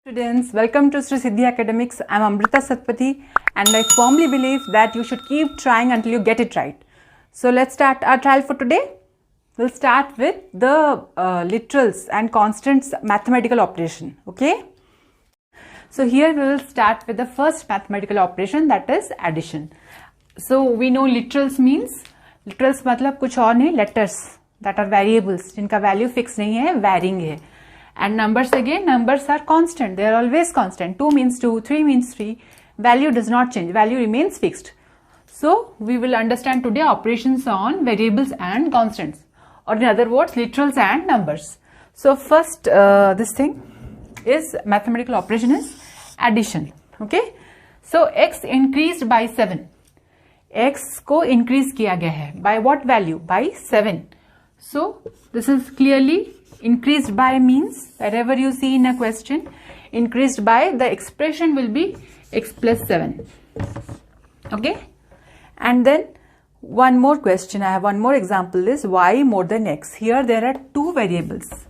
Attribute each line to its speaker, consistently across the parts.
Speaker 1: Students, welcome to Sri Siddhi Academics. I am Amrita Satpathy and I firmly believe that you should keep trying until you get it right. So let's start our trial for today. We'll start with the literals and constants mathematical operation. Okay. So here we will start with the first mathematical operation, that is addition. So we know literals means मतलब कुछ और नहीं, letters that are variables जिनका value fixed नहीं है, varying है. And numbers again, numbers are constant, they are always constant. 2 means 2, 3 means 3, value does not change, value remains fixed. So we will understand today operations on variables and constants, or in other words literals and numbers. So first this thing is mathematical operation is addition. Okay, so x increased by 7, x को increase किया गया है by what value? By 7. So this is clearly increased by means wherever you see in a question increased by, the expression will be x plus 7. Okay, and then one more question, I have one more example, is y more than x. Here there are two variables.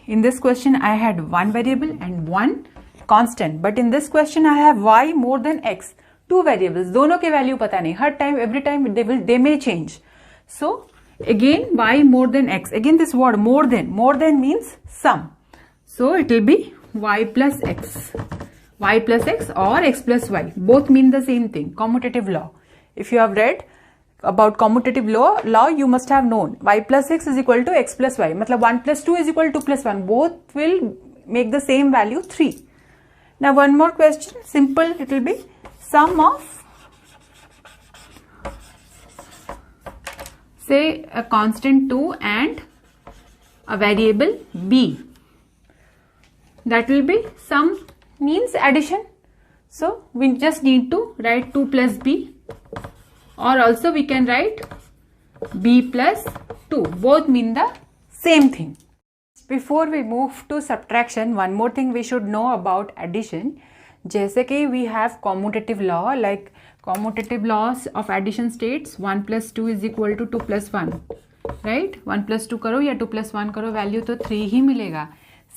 Speaker 1: In this question I had one variable and one constant, but in this question I have y more than x, two variables. दोनों के value पता नहीं, हर time every time they may change. So again y more than x, again this word more than means sum, so it will be y plus x or x plus y, both mean the same thing. Commutative law, if you have read about commutative law you must have known y plus x is equal to x plus y, matlab 1 plus 2 is equal to 2 plus 1, both will make the same value 3. Now one more question, simple, it will be sum of say a constant 2 and a variable b, that will be sum means addition. So we just need to write 2 plus b, or also we can write b plus 2, both mean the same thing. Before we move to subtraction, one more thing we should know about addition. जैसे कि we have commutative law, like commutative laws of addition states 1 plus 2 is equal to 2 plus 1, right? 1 plus 2 करो या 2 plus 1 करो, value तो 3 ही मिलेगा.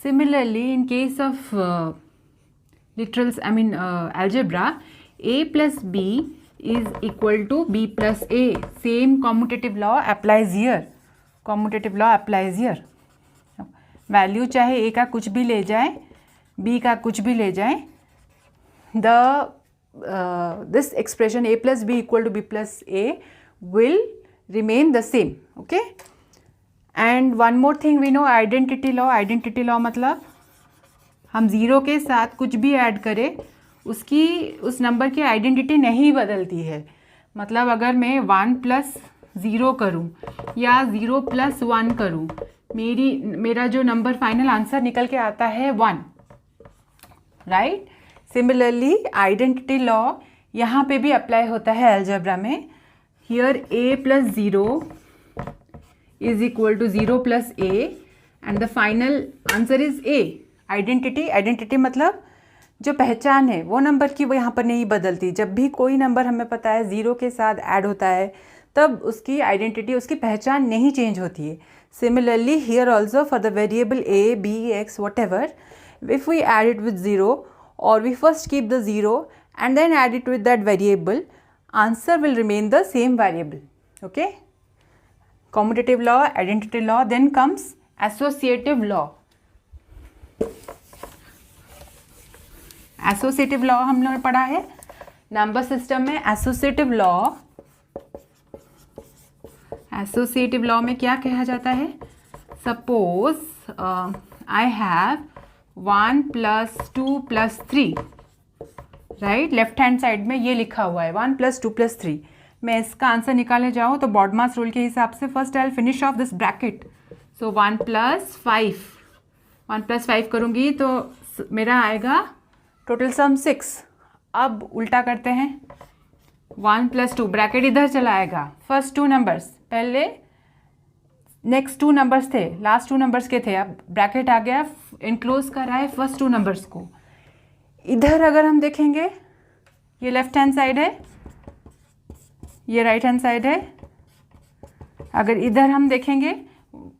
Speaker 1: Similarly in case of literals, I mean algebra, a plus b is equal to b plus a, same commutative law applies here. Commutative law applies here. Value चाहे a का कुछ भी ले जाए, b का कुछ भी ले जाए, the this expression a plus b equal to b plus a will remain the same. Okay, and one more thing we know, identity law. Identity law मतलब हम ज़ीरो के साथ कुछ भी ऐड करें उसकी उस नंबर की आइडेंटिटी नहीं बदलती है. मतलब अगर मैं 1 प्लस 0 करूँ या 0 प्लस 1 करूँ, मेरा जो नंबर फाइनल आंसर निकल के आता है 1, राइट? सिमिलरली आइडेंटिटी लॉ यहाँ पे भी अप्लाई होता है अलजेब्रा में. Here a plus 0 is equal to 0 plus a and the final answer is a. Identity मतलब जो पहचान है वो नंबर की वो यहाँ पर नहीं बदलती. जब भी कोई नंबर हमें पता है 0 के साथ ऐड होता है तब उसकी आइडेंटिटी, उसकी पहचान नहीं चेंज होती है. Similarly here also for the variable a, b, x, whatever, if we add it with 0 or we first keep the 0 and then add it with that variable, answer will remain the same variable. Okay, commutative law, identity law, then comes associative law. Associative law हम लोगों ने पढ़ा है number system में. associative law में क्या कहा जाता है? Suppose I have 1 plus 2 plus 3, right? Left hand side में ये लिखा हुआ है 1 plus 2 plus 3. मैं इसका आंसर निकालने जाऊँ तो बॉडमास रूल के हिसाब से first I will finish off this bracket. So 1 plus 5 करूँगी तो मेरा आएगा टोटल सम 6. अब उल्टा करते हैं, 1 plus 2 ब्रैकेट इधर चला आएगा. फर्स्ट 2 नंबर्स, पहले नेक्स्ट 2 नंबर्स थे, लास्ट 2 नंबर्स के थे, अब ब्रैकेट आ गया, इनक्लोज कर रहा है फर्स्ट 2 नंबर्स को. इधर अगर हम देखेंगे ये लेफ्ट हैंड साइड है, ये राइट हैंड साइड है. अगर इधर हम देखेंगे,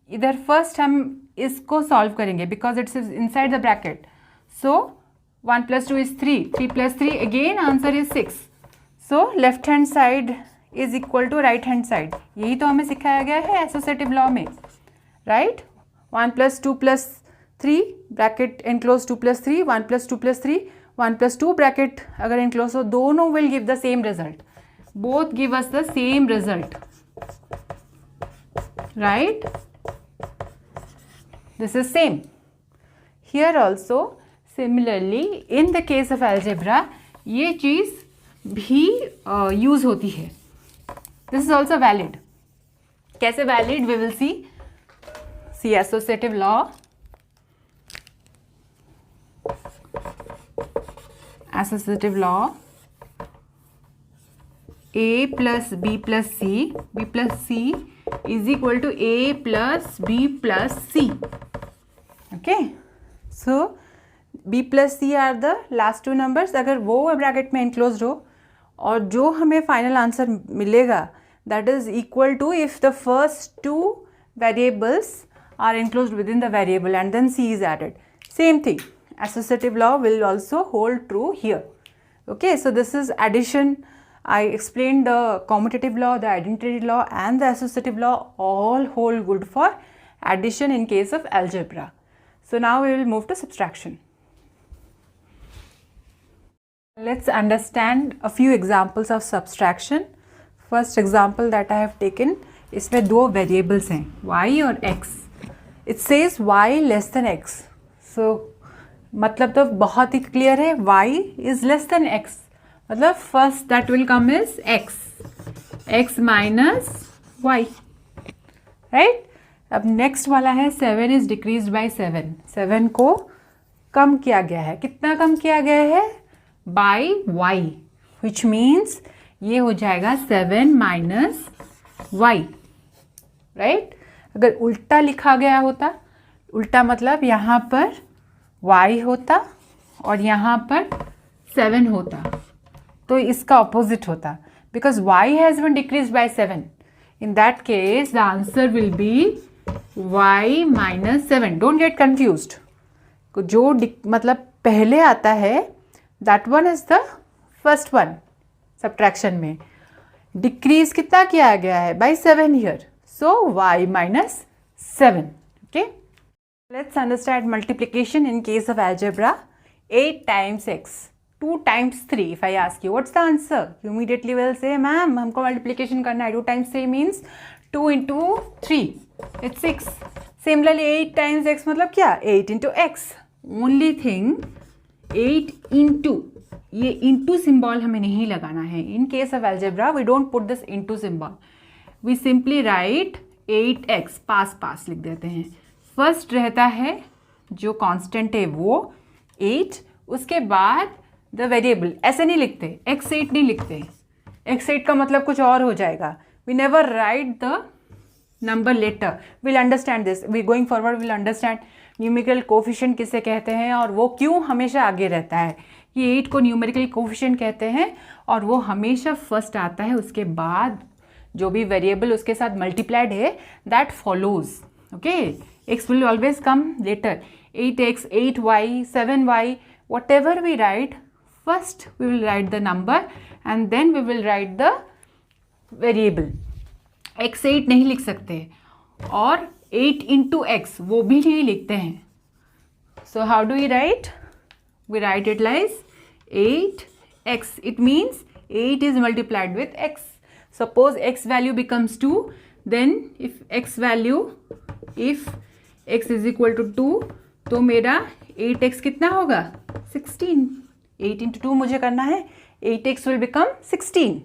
Speaker 1: इधर फर्स्ट हम इसको सॉल्व करेंगे because it's inside the bracket. So 1 plus 2 is 3. 3 plus 3 again answer is 6. So left hand side is equal to right hand side. यही तो हमें सिखाया गया है एसोसिएटिव लॉ में, right. 1 plus 2 plus 3 bracket enclose 2 plus 3, 1 plus 2 plus 3, 1 plus 2 bracket अगर enclose हो, दोनों will give the same result. Both give us the same result, right? This is same. Here also similarly in the case of algebra ये चीज़ भी use होती है. This is also valid. कैसे valid we will see. See associative law. Associative law. A plus B plus C. B plus C is equal to A plus B plus C. Okay. So B plus C are the last two numbers. अगर वो bracket में enclosed हो और जो हमें final answer मिलेगा that is equal to if the first two variables are enclosed within the variable and then C is added. Same thing. Associative law will also hold true here. Okay, so this is addition. I explained the commutative law, the identity law and the associative law all hold good for addition in case of algebra. So now we will move to subtraction. Let's understand a few examples of subtraction. First example that I have taken, इसमें दो variables हैं y और x. It says y less than x. So मतलब तो बहुत ही clear है, y is less than x. मतलब first that will come is x minus y, right? अब next वाला है 7 is decreased by 7. 7 को कम किया गया है. कितना कम किया गया है? by y, which means ये हो जाएगा 7 minus y, right? अगर उल्टा लिखा गया होता, उल्टा मतलब यहाँ पर y होता और यहाँ पर 7 होता, तो इसका ऑपोजिट होता. Because y has been decrease by 7. In that case the answer will be y minus 7. Don't get confused. जो मतलब पहले आता है that one is the first one. Subtraction में डिक्रीज कितना किया गया है? By 7 here. So y minus 7. Okay, let's understand multiplication in case of algebra. 8 times x, 2 times 3. If I ask you what's the answer, you immediately will say, ma'am हमको multiplication करना है. 2 times 3 means 2 into 3, it's 6. Similarly 8 times x मतलब क्या? 8 into x. Only thing 8 into, ये into symbol हमें नहीं लगाना है. In case of algebra we don't put this into symbol. We simply write 8x, पास लिख देते हैं. फर्स्ट रहता है जो कांस्टेंट है वो 8, उसके बाद द वेरिएबल. ऐसे नहीं लिखते, x8 नहीं लिखते. x8 का मतलब कुछ और हो जाएगा. We never write the number later. Will understand this. We going forward will understand numerical coefficient किसे कहते हैं और वो क्यों हमेशा आगे रहता है. ये 8 को न्यूमेरिकल कोफिशिएंट कहते हैं और वो हमेशा फर्स्ट आता है. उसके बाद जो भी वेरिएबल उसके साथ मल्टीप्लाइड है that follows. Okay, x will always come later. 8x, 8y, 7y, whatever we write, first we will write the number and then we will write the variable. x8 नहीं लिख सकते और 8 into x वो भी नहीं लिखते हैं. So how do we write? We write it like 8x. It means 8 is multiplied with x. Suppose x value becomes 2, then if x is equal to 2, तो मेरा 8x कितना होगा? 16. 8 into 2 मुझे करना है. 8x will become 16.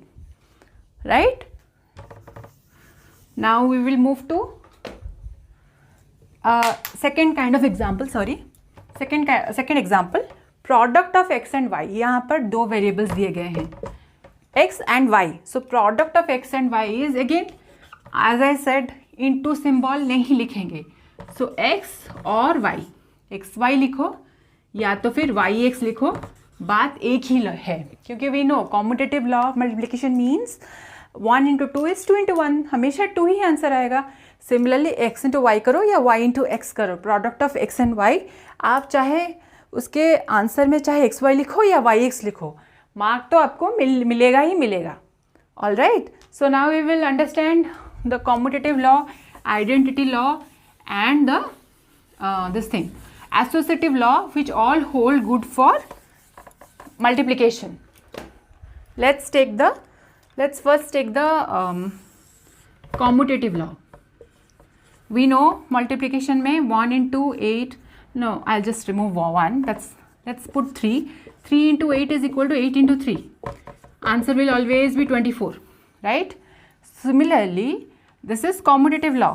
Speaker 1: Right? Now we will move to second kind of example. Second example. Product of x and y. यहाँ पर दो variables दिए गए हैं, x and y. So product of x and y is again, as I said, into symbol नहीं लिखेंगे. So x और y, x Y लिखो या तो फिर वाई एक्स लिखो, बात एक ही है. क्योंकि we know commutative law of multiplication means 1 into 2 is 2 into 1. हमेशा 2 ही आंसर आएगा. सिमिलरली x into y करो या y into x करो, product of x and y आप चाहे उसके आंसर में चाहे XY लिखो या YX लिखो, मार्क तो आपको मिलेगा ही मिलेगा. All right, so now we will understand the commutative law, identity law and the this thing associative law, which all hold good for multiplication. Let's first take the commutative law. We know multiplication में 1 into 8, no, I'll just remove 1, let's put 3. 3 into 8 is equal to 8 into 3. Answer will always be 24, right? Similarly, this is commutative law.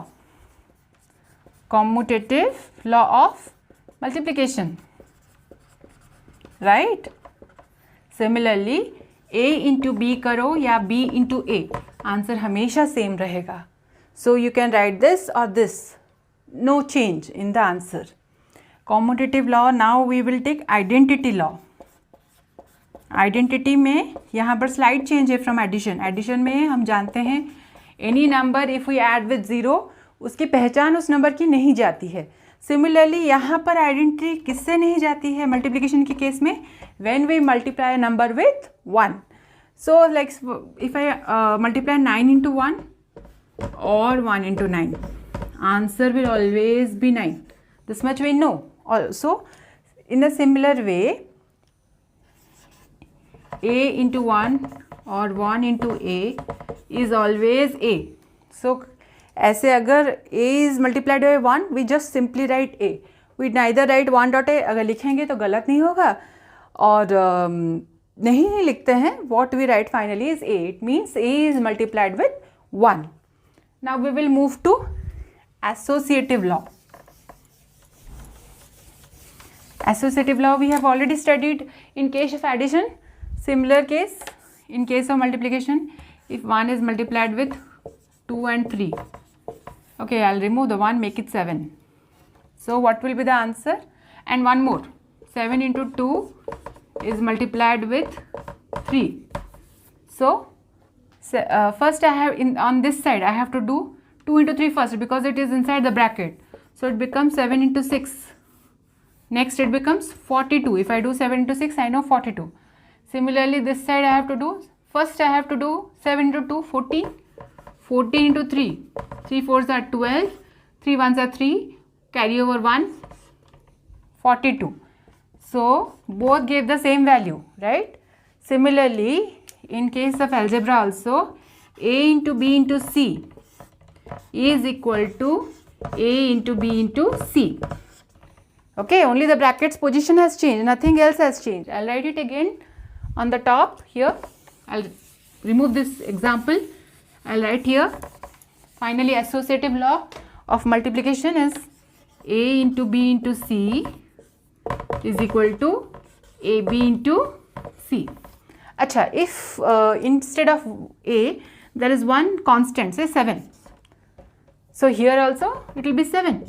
Speaker 1: Commutative law of multiplication, right? Similarly, A into B करो या B into A, answer हमेशा same रहेगा. So you can write this or this, no change in the answer. Commutative law. Now we will take identity law. Identity में यहाँ पर slight change है from addition. Addition में हम जानते हैं any number if we add with 0, उसकी पहचान उस नंबर की नहीं जाती है. सिमिलरली यहाँ पर आइडेंटिटी किससे नहीं जाती है मल्टीप्लिकेशन के केस में? When we multiply number with 1. So like if I multiply 9 into 1 or 1 into 9, answer will always be 9. This much we know. Also, in a similar way, A into 1 or 1 into A is always A. So ऐसे अगर A is multiplied by 1, we just simply write A. We neither write 1 dot A. अगर लिखेंगे तो गलत नहीं होगा, और नहीं लिखते हैं, what we write finally is A. It means A is multiplied with 1. Now we will move to associative law. Associative law we have already studied in case of addition. Similar case in case of multiplication, if 1 is multiplied with 2 and 3. Okay, I'll remove the 1, make it 7. So what will be the answer? And one more, 7 into 2 is multiplied with 3. So first I have on this side I have to do 2 into 3 first, because it is inside the bracket. So it becomes 7 into 6. Next it becomes 42. If I do 7 into 6, I know 42. Similarly this side I have to do, first I have to do 7 into 2, 14. 14 into 3, 3 4s are 12, 3 1s are 3, carry over 1, 42. So both gave the same value, right? Similarly, in case of algebra also, A into B into C is equal to A into B into C. Okay, only the brackets position has changed, nothing else has changed. I'll write it again on the top here. I'll remove this example. I'll write here. Finally, associative law of multiplication is A into B into C is equal to AB into C. Acha, if instead of A there is one constant, say 7. So here also it will be 7.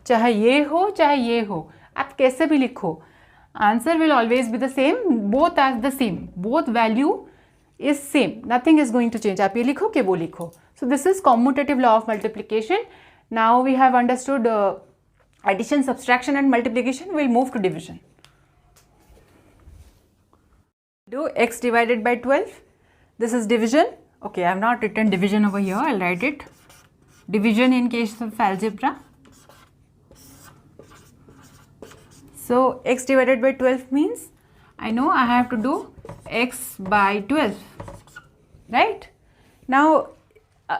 Speaker 1: चाहे ये हो चाहे ये हो, आप कैसे भी लिखो, answer will always be the same, both are the same, both value is same, nothing is going to change. आप ये लिखो कि वो लिखो. So this is commutative law of multiplication. Now we have understood addition, subtraction and multiplication. We'll move to division. Do x divided by 12. This is division. Okay, I have not written division over here. I'll write it. Division in case of algebra. So x divided by 12 means I know I have to do x by 12, right? Now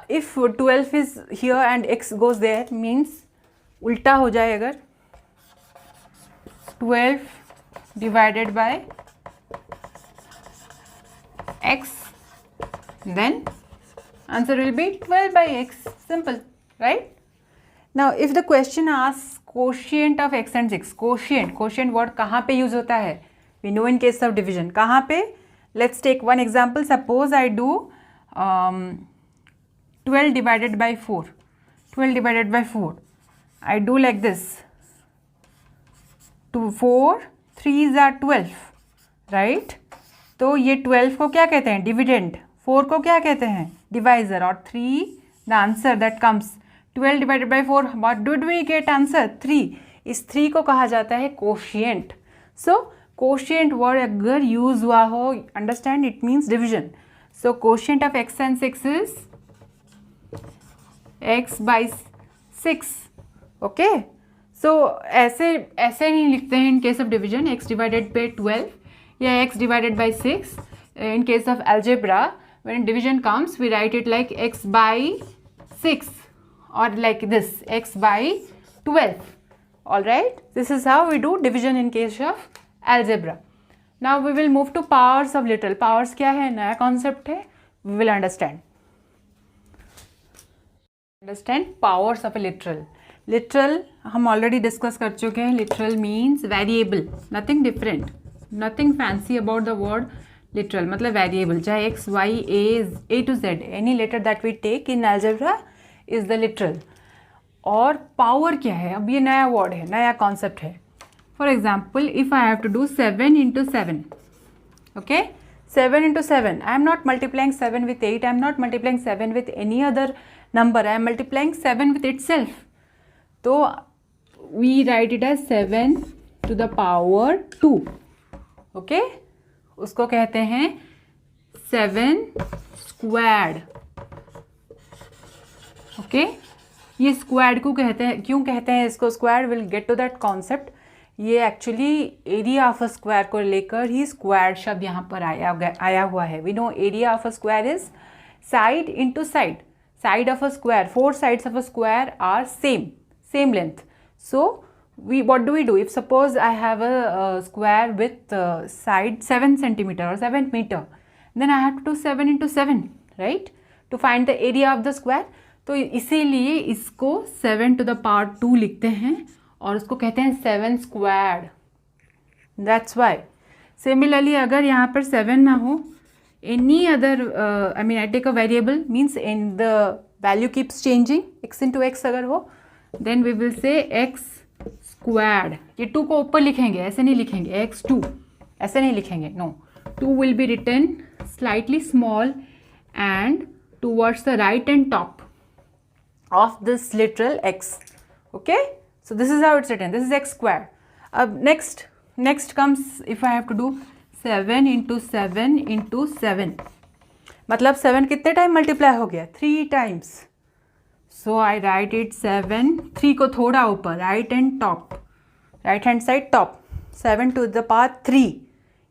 Speaker 1: if 12 is here and x goes there, means उल्टा हो जाए अगर 12 divided by x, then answer will be 12 by x. Simple, right? Now if the question asks quotient of x and 6, quotient word कहाँ पे use होता है? We know in case of division. कहाँ पे? Let's take one example. Suppose I do 12 divided by 4. 12 divided by 4. I do like this. 2, 4, 3s are 12, right? तो ये 12 को क्या कहते हैं? Dividend. 4 को क्या कहते हैं? Divisor. और 3, the answer that comes 12 divided by 4. What did we get answer? 3. इस 3 को कहा जाता है quotient. सो कोशिएंट वर्ड अगर यूज हुआ हो, understand, it means division. So quotient of x and 6 is x by 6. Okay, so ऐसे नहीं लिखते हैं in case of division, x divided by 12 या x divided by 6. in case of algebra, when division comes, we write it like x by 6 or like this, x by 12. All right, this is how we do division in case of algebra. Now we will move to powers of literal. Powers क्या है, नया concept है, we will understand powers of a literal. Literal हम already discuss कर चुके हैं. Literal means variable, nothing different, nothing fancy about the word literal. मतलब variable, चाहे x, y, a to z, any letter that we take in algebra is the literal. और power क्या है, अब ये नया word है, नया concept है. For example, if I have to do 7 into 7, okay, 7 into 7, I am not multiplying 7 with 8, I am not multiplying 7 with any other number, I am multiplying 7 with itself. तो we write it as 7 to the power 2. okay, उसको कहते हैं 7 squared. okay, ये squad को कहते हैं, क्यों कहते हैं इसको squared, will get to that concept. ये actually area of a square को लेकर ही स्क्वाड शब्द यहाँ पर आया हुआ है. We know area of a square is side into side. Side of a square, 4 sides of a square are same length. So what do we do if suppose I have a square with side 7 centimeter or 7 meter, then I have to do 7 into 7, right, to find the area of the square. तो इसीलिए इसको 7 to the power 2 लिखते हैं और उसको कहते हैं 7 squared. That's why. Similarly, अगर यहाँ पर 7 ना हो, any other I mean I take a variable, means in the value keeps changing, x into x अगर हो, then we will say x squared. ये 2 को ऊपर लिखेंगे, ऐसे नहीं लिखेंगे, x2 ऐसे नहीं लिखेंगे, no. 2 will be written slightly small and towards the right and top of this literal x. okay, so this is how it's written, this is x square. Next comes if I have to do 7 into 7 into 7, मतलब 7 कितने time multiply हो गया, 3 times. so I write it 7, 3 को थोड़ा ऊपर, right and top, right hand side top, 7 to the power 3.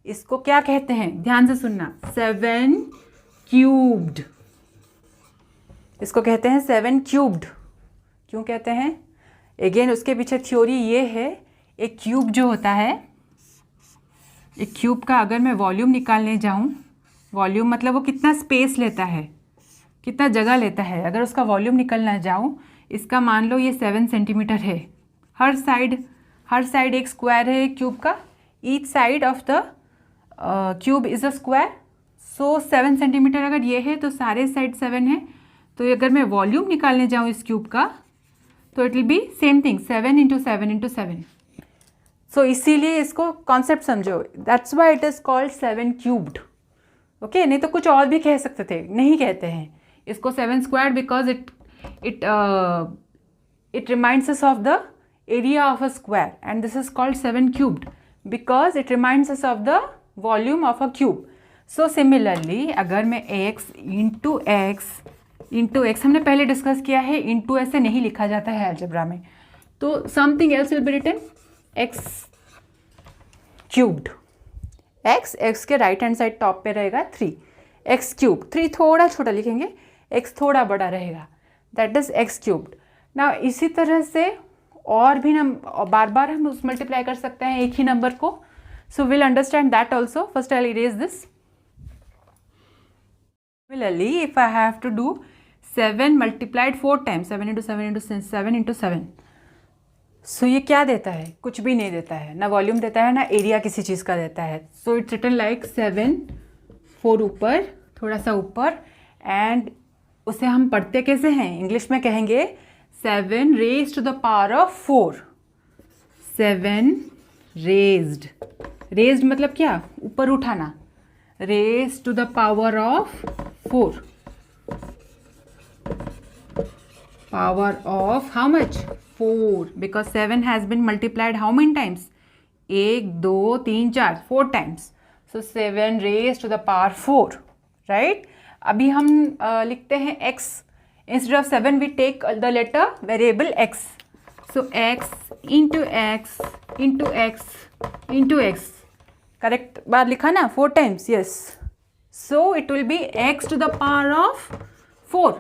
Speaker 1: इसको क्या कहते हैं, ध्यान से सुनना, 7 cubed. इसको कहते हैं 7 क्यूब्ड. क्यों कहते हैं, अगेन उसके पीछे थ्योरी ये है, एक क्यूब जो होता है, एक क्यूब का अगर मैं वॉल्यूम निकालने जाऊँ, वॉल्यूम मतलब वो कितना स्पेस लेता है, कितना जगह लेता है, अगर उसका वॉल्यूम निकालना जाऊँ, इसका मान लो ये 7 सेंटीमीटर है, हर साइड एक स्क्वायर है क्यूब का, each side of the cube is a square. So 7 centimetre अगर ये है तो सारे साइड 7 है. तो अगर मैं वॉल्यूम निकालने जाऊँ इस क्यूब का, तो it will B same thing, 7 into 7 into 7. सो इसीलिए इसको कॉन्सेप्ट समझो, that's why it is called 7 cubed. Okay, नहीं तो कुछ और भी कह सकते थे, नहीं कहते हैं इसको 7 squared because it reminds us of the area of a square, and this is called 7 cubed because it reminds us of the volume of a cube. So similarly अगर मैं x इंटू एक्स हमने पहले discuss किया है, into ऐसे नहीं लिखा जाता है अलजेब्रा में, तो something else will be written x cubed. X के राइट हैंड साइड टॉप पे रहेगा 3, एक्स क्यूब, 3 थोड़ा छोटा लिखेंगे, एक्स थोड़ा बड़ा रहेगा, दैट इज एक्स क्यूब्ड. ना इसी तरह से और भी बार बार हम उस मल्टीप्लाई कर सकते हैं एक ही नंबर को. So will understand that also. First I erase this. Similarly, if I have to do 7 multiplied 4 times, 7 into 7 into 7 into 7. सो ये क्या देता है, कुछ भी नहीं देता है, ना वॉल्यूम देता है ना एरिया किसी चीज़ का देता है. सो इट्स रिटन लाइक 7, 4 ऊपर, थोड़ा सा ऊपर, एंड उसे हम पढ़ते कैसे हैं, इंग्लिश में कहेंगे 7 raised to the power of 4. 7 raised मतलब क्या, ऊपर उठाना, raised to the power of 4. Power of how much? 4, because 7 has been multiplied how many times? 1 2 3 4 4 times, so 7 raise to the power 4, right. अभी हम लिखते हैं x, instead of 7 we take the letter variable x, सो x into x into x into x, correct बार लिखा ना 4 times, yes. So it will be x to the power of 4,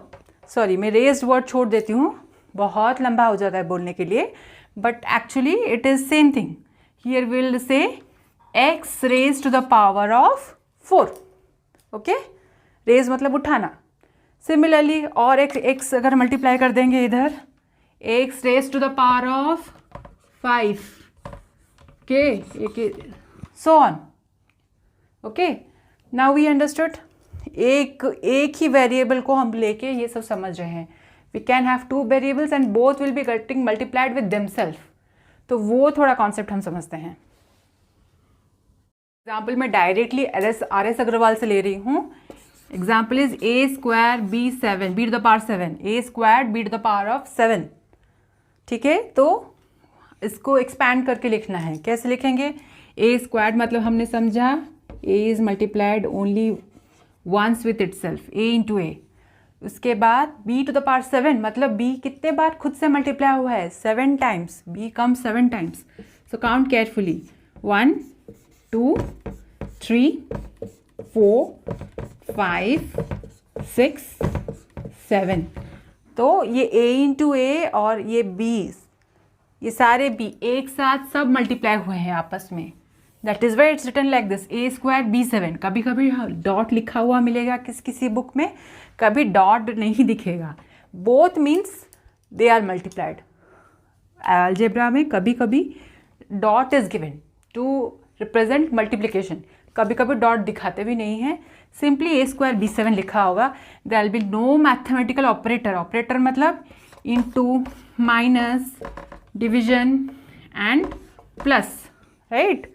Speaker 1: sorry मैं raised word छोड़ देती हूँ, बहुत लंबा हो जाता है बोलने के लिए, but actually it is same thing. Here will say x raise to the power of 4, okay. Raise मतलब उठाना। सिमिलरली और x अगर मल्टीप्लाई कर देंगे इधर, x raise to the power of 5, okay, so on, okay. Now we understood. एक ही variable को हम लेके ये सब समझ रहे हैं। We can have 2 variables and both will be getting multiplied with themselves, तो वो थोड़ा कॉन्सेप्ट हम समझते हैं। एग्जाम्पल मैं डायरेक्टली RS अग्रवाल से ले रही हूँ। Example is a square b 7 b to the power 7, a square b to the power of 7, ठीक है। तो इसको एक्सपैंड करके लिखना है। कैसे लिखेंगे? a स्क्वायर मतलब हमने समझा a is multiplied only once with itself, a into a। उसके बाद b टू द पावर 7 मतलब b कितने बार खुद से मल्टीप्लाई हुआ है? 7 टाइम्स, b कम 7 टाइम्स। So count carefully, 1 2 3 4 5 6 7। तो ये a इंटू a और ये b, ये सारे b एक साथ सब मल्टीप्लाई हुए हैं आपस में। That is why it's written like this, a square b 7। कभी कभी डॉट लिखा हुआ मिलेगा किसी बुक में, कभी डॉट नहीं दिखेगा। Both means they are multiplied. Algebra में कभी कभी dot is given to represent multiplication, कभी कभी डॉट दिखाते भी नहीं हैं, सिंपली a स्क्वायर b 7 लिखा होगा। There will be no mathematical operator, operator मतलब into, minus, division and plus, right.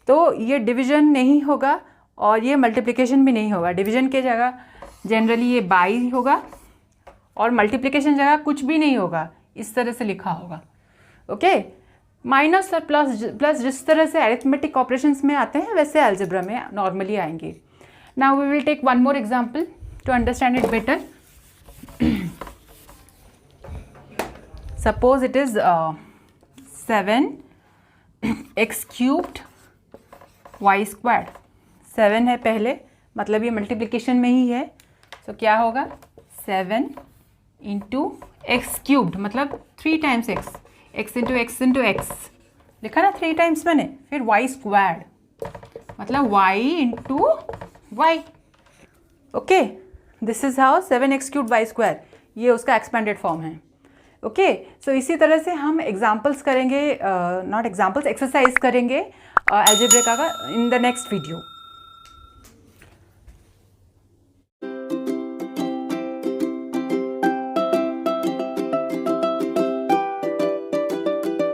Speaker 1: तो ये डिवीजन नहीं होगा और ये मल्टीप्लिकेशन भी नहीं होगा। डिवीजन के जगह जनरली ये बाई होगा और मल्टीप्लिकेशन जगह कुछ भी नहीं होगा, इस तरह से लिखा होगा, ओके। माइनस और प्लस जिस तरह से अरिथमेटिक ऑपरेशंस में आते हैं वैसे अलजेब्रा में नॉर्मली आएंगे। Now we will take one more example to understand it better. Suppose it is 7x cubed y square. 7 है पहले, मतलब ये मल्टीप्लिकेशन में ही है। तो क्या होगा? 7 इंटू एक्स क्यूब्ड मतलब 3 times x, x into x लिखा ना 3 टाइम्स मैंने। फिर y स्क्वायर्ड मतलब y इंटू y, okay. This is how 7x cubed y square, ये उसका एक्सपेंडेड फॉर्म है, ओके। सो इसी तरह से हम एग्जाम्पल्स करेंगे, नॉट एग्जाम्पल्स, एक्सरसाइज करेंगे अलजेब्रा का इन द नेक्स्ट वीडियो।